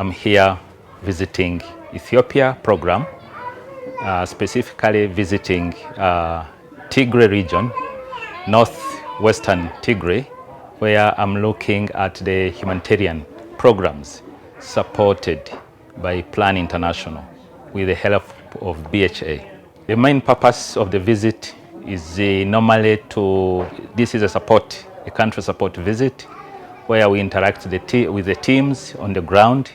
I'm here visiting Ethiopia program, specifically visiting Tigray region, northwestern Tigray, where I'm looking at the humanitarian programs supported by Plan International with the help of BHA. The main purpose of the visit is normally this is a country support visit, where we interact with the teams on the ground.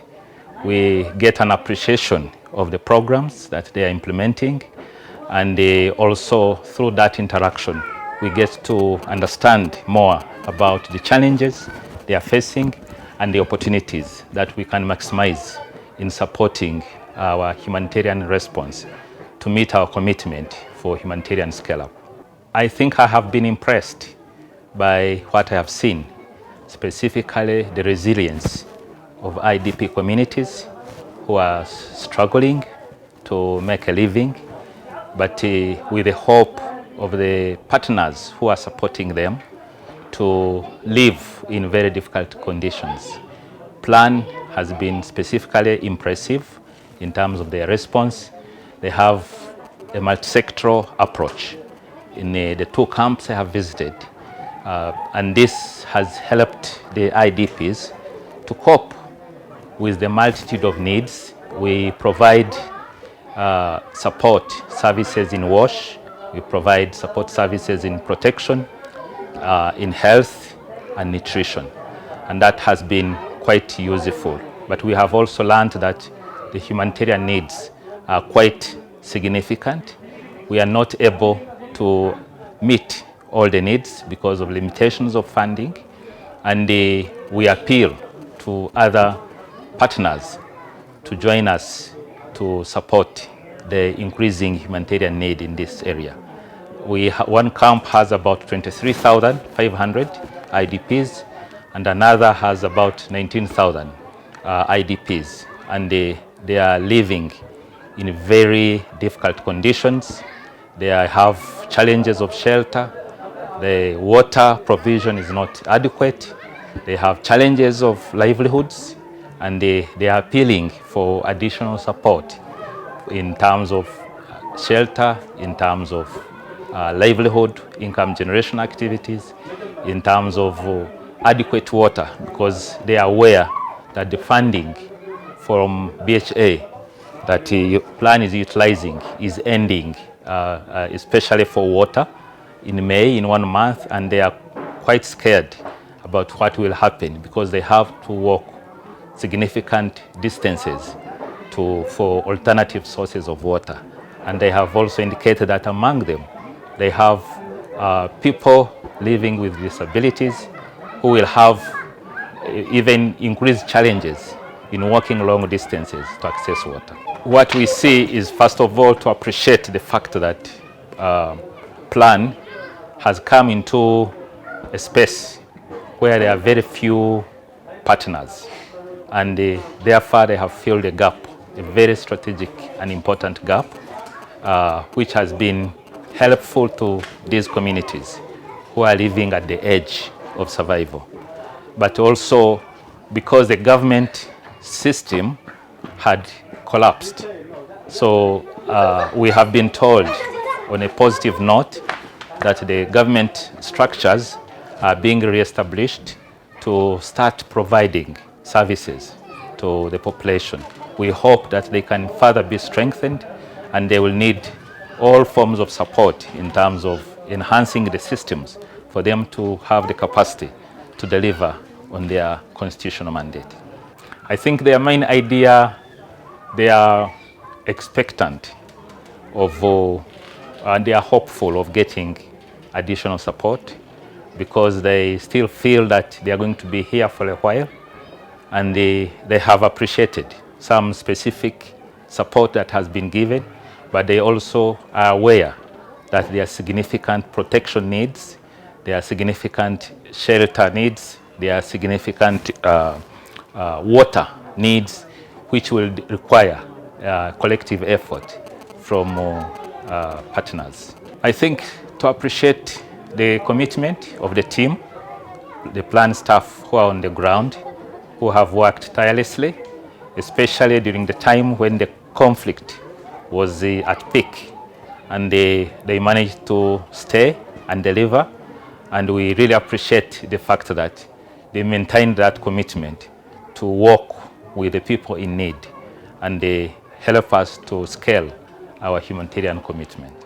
We get an appreciation of the programs that they are implementing, and also through that interaction, we get to understand more about the challenges they are facing and the opportunities that we can maximize in supporting our humanitarian response to meet our commitment for humanitarian scale-up. I think I have been impressed by what I have seen, specifically the resilience of IDP communities who are struggling to make a living, but with the hope of the partners who are supporting them to live in very difficult conditions. Plan has been specifically impressive in terms of their response. They have a multi-sectoral approach in the two camps I have visited, and this has helped the IDPs to cope with the multitude of needs. We provide support services in WASH, we provide support services in protection, in health and nutrition, and that has been quite useful. But we have also learned that the humanitarian needs are quite significant. We are not able to meet all the needs because of limitations of funding, and we appeal to other partners to join us to support the increasing humanitarian need in this area. One camp has about 23,500 IDPs, and another has about 19,000 IDPs, and they are living in very difficult conditions. They have challenges of shelter. The water provision is not adequate. They have challenges of livelihoods, and they are appealing for additional support in terms of shelter, in terms of livelihood, income generation activities, in terms of adequate water, because they are aware that the funding from BHA that Plan is utilizing is ending, especially for water in May, in 1 month, and they are quite scared about what will happen because they have to walk significant distances for alternative sources of water. And they have also indicated that among them, they have people living with disabilities who will have even increased challenges in walking long distances to access water. What we see is, first of all, to appreciate the fact that Plan has come into a space where there are very few partners, and therefore they have filled a gap, a very strategic and important gap, which has been helpful to these communities who are living at the edge of survival. But also because the government system had collapsed. So we have been told on a positive note that the government structures are being reestablished to start providing services to the population. We hope that they can further be strengthened, and they will need all forms of support in terms of enhancing the systems for them to have the capacity to deliver on their constitutional mandate. I think their main idea, they are expectant of, and they are hopeful of getting additional support because they still feel that they are going to be here for a while, and they have appreciated some specific support that has been given, but they also are aware that there are significant protection needs, there are significant shelter needs, there are significant water needs, which will require collective effort from partners. I think to appreciate the commitment of the team, the Plan staff who are on the ground, who have worked tirelessly especially during the time when the conflict was at peak, and they managed to stay and deliver, and we really appreciate the fact that they maintained that commitment to work with the people in need, and they help us to scale our humanitarian commitment.